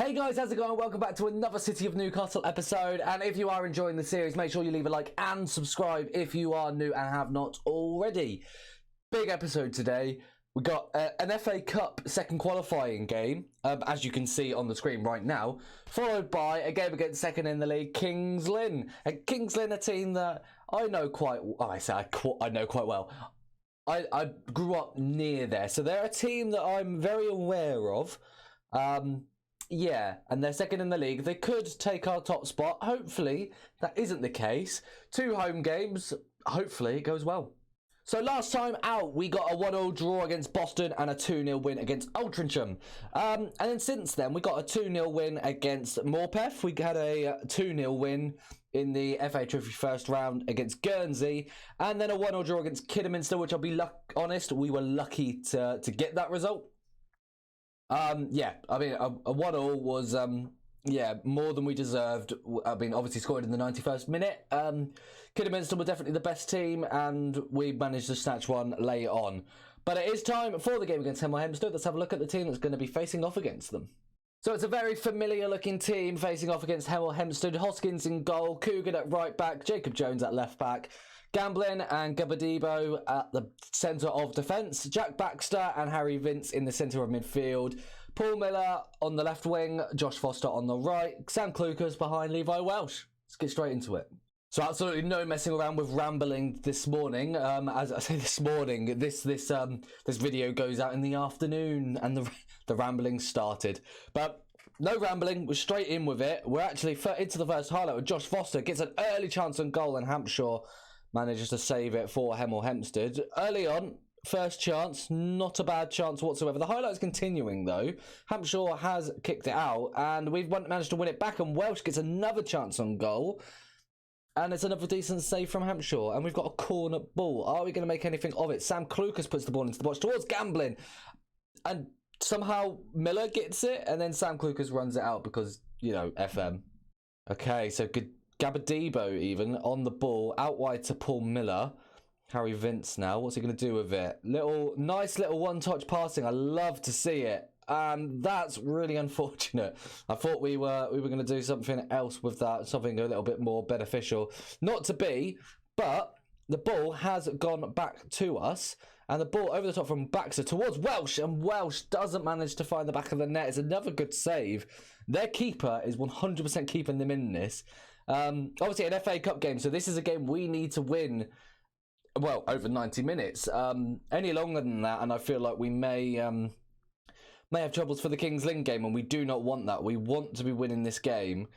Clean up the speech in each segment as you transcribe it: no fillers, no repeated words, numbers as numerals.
Hey guys, how's it going? Welcome back to another City of Newcastle episode. And if you are enjoying the series, make sure you leave a like and subscribe if you are new and have not already. Big episode today. We got an FA Cup second qualifying game, as you can see on the screen right now, followed by a game against second in the league, Kings Lynn. And Kings Lynn, a team that I know quite well. I know quite well. I grew up near there, so they're a team that I'm very aware of. Yeah, and they're second in the league. They could take our top spot. Hopefully, that isn't the case. 2 home games. Hopefully, it goes well. So last time out, we got a 1-1 draw against Boston and a 2-0 win against Altrincham. And then since then, we got a 2-0 win against Morpeth. We had a 2-0 win in the FA Trophy first round against Guernsey. And then a 1-0 draw against Kidderminster, which I'll be honest, we were lucky to get that result. Yeah, I mean, a 1-1 was, more than we deserved. I mean, obviously scored in the 91st minute. Kidderminster were definitely the best team, and we managed to snatch one late on. But it is time for the game against Hemel Hempstead. Let's have a look at the team that's going to be facing off against them. So it's a very familiar-looking team facing off against Hemel Hempstead. Hoskins in goal, Coogan at right back, Jacob Jones at left back, Gamblin and Gabadibo at the centre of defence, Jack Baxter and Harry Vince in the centre of midfield, Paul Miller on the left wing, Josh Foster on the right, Sam Clucas behind Levi Welsh. Let's get straight into it. So absolutely no messing around with rambling this morning. As I say this morning, this video goes out in the afternoon and the rambling started. But no rambling, we're straight in with it. We're actually into the first highlight. Josh Foster gets an early chance on goal and Hampshire manages to save it for Hemel Hempstead. Early on, first chance, not a bad chance whatsoever. The highlight's continuing though. Hampshire has kicked it out and we've managed to win it back, and Welsh gets another chance on goal. And it's another decent save from Hampshire. And we've got a corner ball. Are we going to make anything of it? Sam Clucas puts the ball into the box towards Gamblin. And somehow Miller gets it. And then Sam Clucas runs it out because, you know, FM. Okay, so good. Gabadibo even on the ball. Out wide to Paul Miller. Harry Vince now. What's he going to do with it? Nice little one-touch passing. I love to see it. And that's really unfortunate. I thought we were going to do something else with that, something a little bit more beneficial. Not to be, but the ball has gone back to us, and the ball over the top from Baxter towards Welsh, and Welsh doesn't manage to find the back of the net. It's another good save. Their keeper is 100% keeping them in this. Obviously an FA Cup game, so this is a game we need to win. Well, over 90 minutes. Any longer than that, and I feel like we may have troubles for the Kings Lynn game, and we do not want that. We want to be winning this game,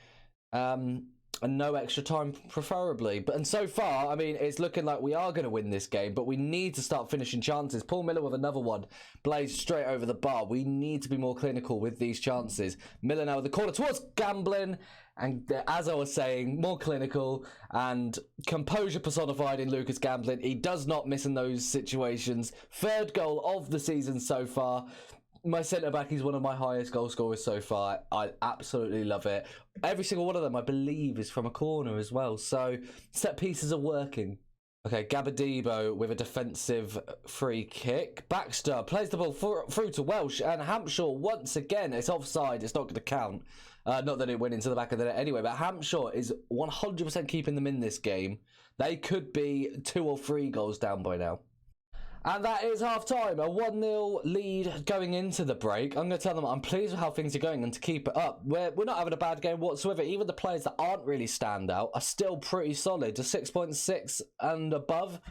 and no extra time preferably. And so far, I mean, it's looking like we are going to win this game, but we need to start finishing chances. Paul Miller with another one, blazed straight over the bar. We need to be more clinical with these chances. Miller now with the corner towards Gamblin, and as I was saying, more clinical and composure personified in Lucas Gamblin. He does not miss in those situations. 3rd goal of the season so far. My centre-back is one of my highest goal scorers so far. I absolutely love it. Every single one of them, I believe, is from a corner as well. So set pieces are working. Okay, Gabadibo with a defensive free kick. Baxter plays the ball through to Welsh, and Hampshire, once again, it's offside. It's not going to count. Not that it went into the back of the net anyway, but Hampshire is 100% keeping them in this game. They could be 2 or 3 goals down by now. And that is half-time, a 1-0 lead going into the break. I'm going to tell them I'm pleased with how things are going and to keep it up. We're not having a bad game whatsoever. Even the players that aren't really stand out are still pretty solid. To 6.6 and above,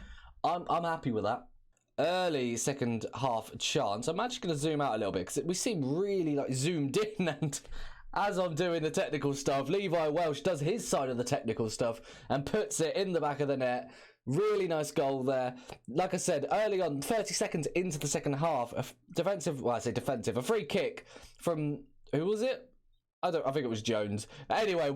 I'm happy with that. Early second half chance. I'm actually going to zoom out a little bit because we seem really like zoomed in, and as I'm doing the technical stuff, Levi Welsh does his side of the technical stuff and puts it in the back of the net. Really nice goal there. Like I said, early on, 30 seconds into the second half, a free kick from, who was it? I think it was Jones. Anyway,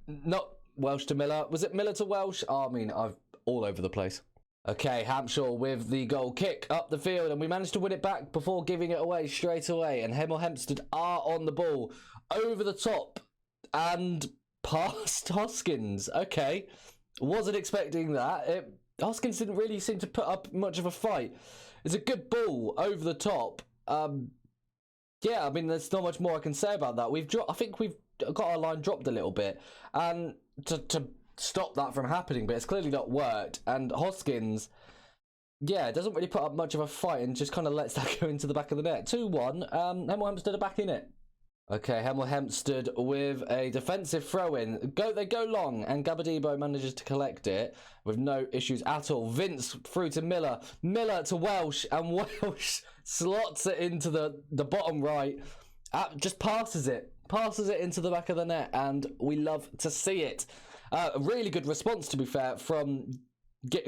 not Welsh to Miller. Was it Miller to Welsh? Oh, I mean, I'm all over the place. Okay, Hampshire with the goal kick up the field, and we managed to win it back before giving it away straight away. And Hemel Hempstead are on the ball over the top and past Hoskins. Okay. Wasn't expecting that. Hoskins didn't really seem to put up much of a fight. It's a good ball over the top. Yeah, I mean, there's not much more I can say about that. I think we've got our line dropped a little bit, and to stop that from happening, but it's clearly not worked. And Hoskins, yeah, doesn't really put up much of a fight and just kind of lets that go into the back of the net. 2-1. Hemel Hempstead are back in it. Okay, Hemel Hempstead with a defensive throw-in. They go long, and Gabadibo manages to collect it with no issues at all. Vince through to Miller. Miller to Welsh, and Welsh slots it into the bottom right. Just passes it into the back of the net, and we love to see it. A really good response, to be fair, from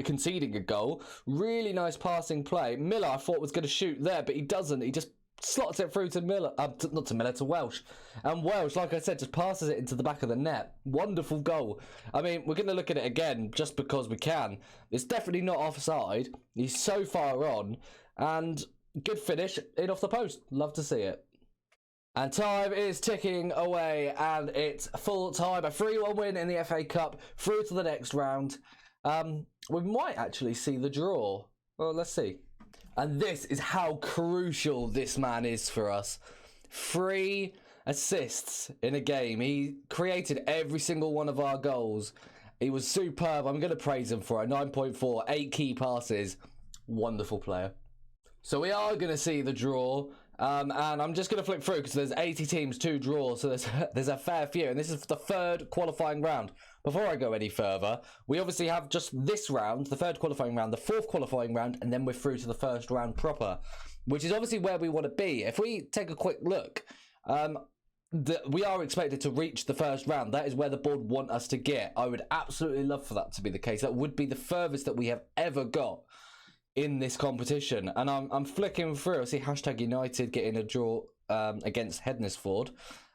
conceding a goal. Really nice passing play. Miller, I thought, was going to shoot there, but he doesn't. He just slots it through to Miller, not to Miller, to Welsh. And Welsh, like I said, just passes it into the back of the net. Wonderful goal. I mean, we're going to look at it again just because we can. It's definitely not offside. He's so far on. And good finish in off the post. Love to see it. And time is ticking away, and it's full time. A 3-1 win in the FA Cup, through to the next round. We might actually see the draw. Well, let's see. And this is how crucial this man is for us. 3 assists in a game. He created every single one of our goals. He was superb. I'm going to praise him for it. 9.4, 8 key passes. Wonderful player. So we are going to see the draw. And I'm just going to flick through because there's 80 teams, 2 draws, so there's a fair few. And this is the 3rd qualifying round. Before I go any further, we obviously have just this round, the 3rd qualifying round, the 4th qualifying round, and then we're through to the 1st round proper, which is obviously where we want to be. If we take a quick look, we are expected to reach the 1st round. That is where the board want us to get. I would absolutely love for that to be the case. That would be the furthest that we have ever got in this competition. And I'm flicking through. I see hashtag United getting a draw against Hednesford.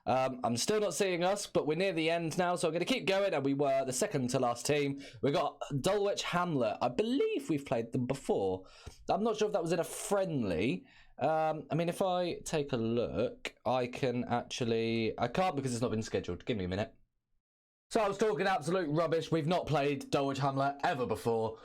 I'm still not seeing us, but we're near the end now, so I'm going to keep going. And we were the 2nd to last team. We got Dulwich Hamlet. I believe we've played them before. I'm not sure if that was in a friendly. I mean, if I take a look, I can actually... I can't because it's not been scheduled. Give me a minute. So I was talking absolute rubbish. We've not played Dulwich Hamlet ever before.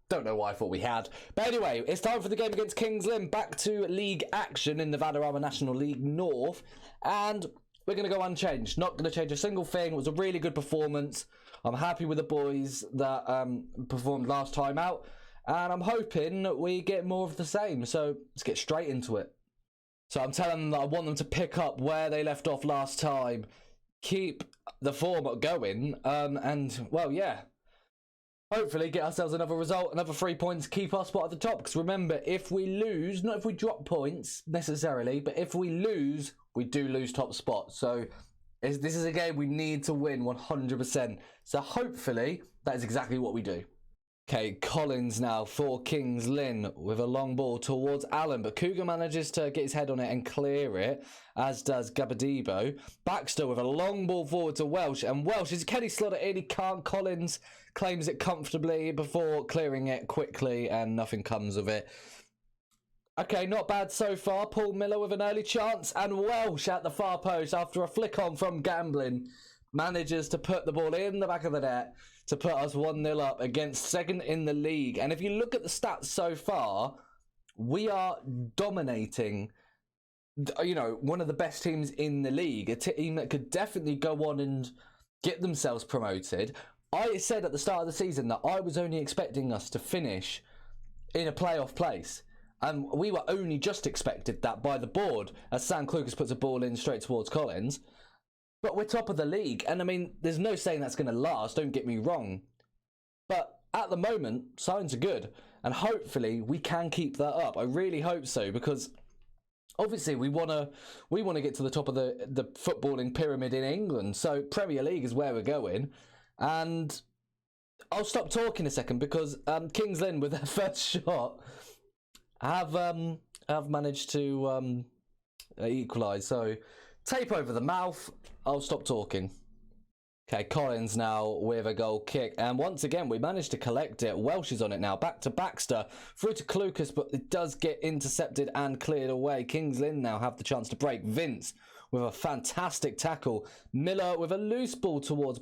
Don't know why I thought we had. But anyway, it's time for the game against Kings Lynn. Back to league action in the Vanarama National League North. And we're going to go unchanged. Not going to change a single thing. It was a really good performance. I'm happy with the boys that performed last time out. And I'm hoping we get more of the same. So let's get straight into it. So I'm telling them that I want them to pick up where they left off last time. Keep the form going. And, well, yeah. Hopefully get ourselves another result, another 3 points, keep our spot at the top. Because remember, if we lose, not if we drop points necessarily, but if we lose, we do lose top spot. So this is a game we need to win 100%. So hopefully that is exactly what we do. Okay, Collins now for Kings Lynn with a long ball towards Allen, but Cougar manages to get his head on it and clear it, as does Gabadibo. Baxter with a long ball forward to Welsh, and Welsh, can he slot it in? He can't. Collins claims it comfortably before clearing it quickly, and nothing comes of it. Okay, not bad so far. Paul Miller with an early chance, and Welsh at the far post after a flick on from Gambling manages to put the ball in the back of the net to put us 1-0 up against 2nd in the league. And if you look at the stats so far, we are dominating, you know, one of the best teams in the league. A team that could definitely go on and get themselves promoted. I said at the start of the season that I was only expecting us to finish in a playoff place. And we were only just expected that by the board, as Sam Klukas puts a ball in straight towards Collins. But we're top of the league, and I mean, there's no saying that's going to last, don't get me wrong. But at the moment, signs are good, and hopefully we can keep that up. I really hope so, because obviously we want to get to the top of the footballing pyramid in England. So Premier League is where we're going, and I'll stop talking a second because Kings Lynn with their first shot have managed to equalise. So tape over the mouth. I'll stop talking. Okay, Collins now with a goal kick. And once again, we managed to collect it. Welsh is on it now. Back to Baxter. Through to Klukas, but it does get intercepted and cleared away. Kings Lynn now have the chance to break. Vince with a fantastic tackle. Miller with a loose ball towards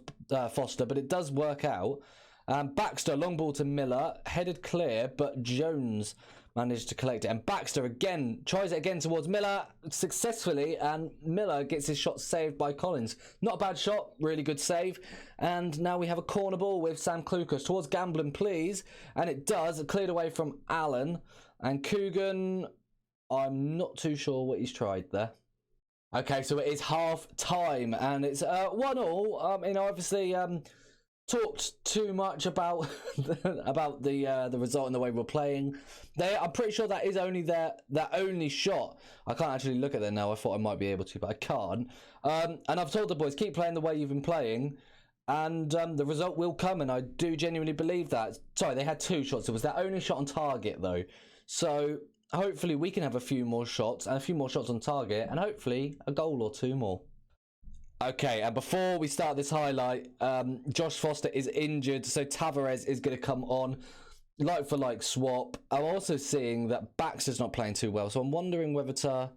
Foster, but it does work out. Baxter, long ball to Miller. Headed clear, but Jones managed to collect it. And Baxter again tries it again towards Miller successfully, and Miller gets his shot saved by Collins. Not a bad shot, really good save. And now we have a corner ball with Sam Clucas towards Gamblin, please. And it does. It cleared away from Allen. And Coogan, I'm not too sure what he's tried there. Okay, so it is half time, and it's 1-1. You know, obviously talked too much about the result and the way we're playing. I'm pretty sure that is only their only shot. I can't actually look at that now. I thought I might be able to, but I can't. And I've told the boys, keep playing the way you've been playing, and the result will come. And I do genuinely believe that. Sorry, they had 2 shots. It was their only shot on target though. So hopefully we can have a few more shots and a few more shots on target, and hopefully a goal or 2 more. Okay, and before we start this highlight, Josh Foster is injured, so Tavares is going to come on. Like for like swap. I'm also seeing that Baxter's not playing too well, so I'm wondering whether to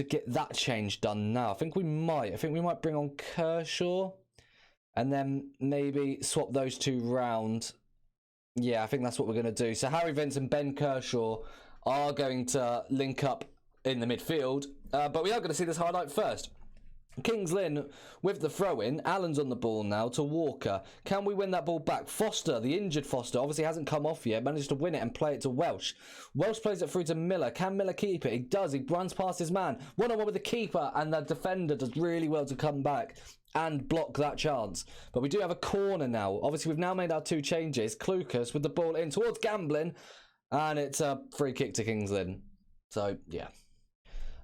get that change done now. I think we might bring on Kershaw, and then maybe swap those 2 round. Yeah, I think that's what we're going to do. So Harry Vince and Ben Kershaw are going to link up in the midfield, but we are going to see this highlight first. Kings Lynn with the throw-in. Allen's on the ball now to Walker. Can we win that ball back? Foster, the injured Foster, obviously hasn't come off yet, managed to win it and play it to Welsh. Welsh plays it through to Miller. Can Miller keep it? He does. He runs past his man. 1-on-1 with the keeper, and the defender does really well to come back and block that chance. But we do have a corner now. Obviously, we've now made our 2 changes. Clucas with the ball in towards Gamblin, and it's a free kick to Kings Lynn. So, yeah.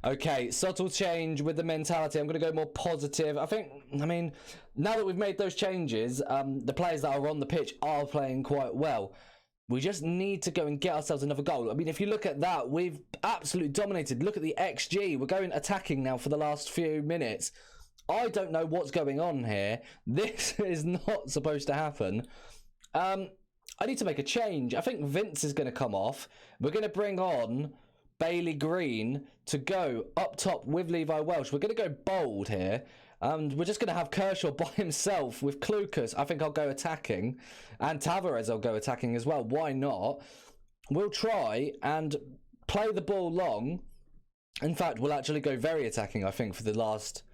Okay, subtle change with the mentality. I'm going to go more positive. I mean, now that we've made those changes, the players that are on the pitch are playing quite well. We just need to go and get ourselves another goal. I mean, if you look at that, we've absolutely dominated. Look at the XG. We're going attacking now for the last few minutes. I don't know what's going on here. This is not supposed to happen. I need to make a change. I think Vince is going to come off. We're going to bring on Bailey Green to go up top with Levi Welsh. We're going to go bold here. And we're just going to have Kershaw by himself with Clucas. I think I'll go attacking. And Tavares I'll go attacking as well. Why not? We'll try and play the ball long. In fact, we'll actually go very attacking, I think, for the last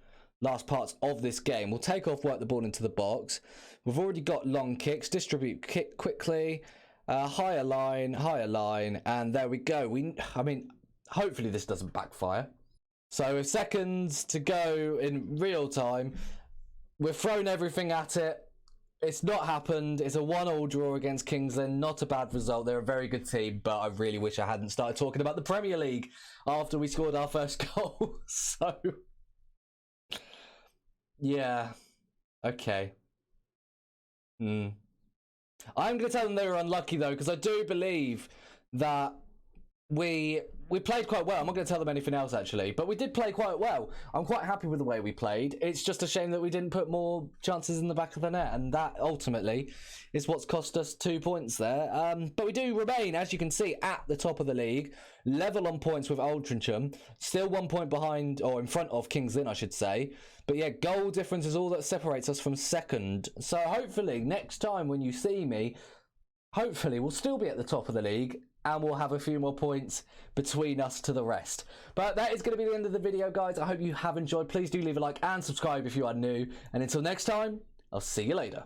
parts of this game. We'll take off, work the ball into the box. We've already got long kicks. Distribute kick quickly. Higher line, and there we go. I mean, hopefully this doesn't backfire. So with seconds to go in real time, we've thrown everything at it. It's not happened. It's a 1-1 draw against Kings Lynn. Not a bad result. They're a very good team, but I really wish I hadn't started talking about the Premier League after we scored our first goal. So, yeah. Okay. I'm going to tell them they were unlucky, though, because I do believe that we played quite well. I'm not going to tell them anything else, actually, but we did play quite well. I'm quite happy with the way we played. It's just a shame that we didn't put more chances in the back of the net, and that ultimately is what's cost us 2 points there. But we do remain, as you can see, at the top of the league, level on points with Aldrincham, still 1 point behind, or in front of Kings Lynn, I should say. But yeah, goal difference is all that separates us from second. So hopefully next time when you see me, hopefully we'll still be at the top of the league and we'll have a few more points between us to the rest. But that is going to be the end of the video, guys. I hope you have enjoyed. Please do leave a like and subscribe if you are new. And until next time, I'll see you later.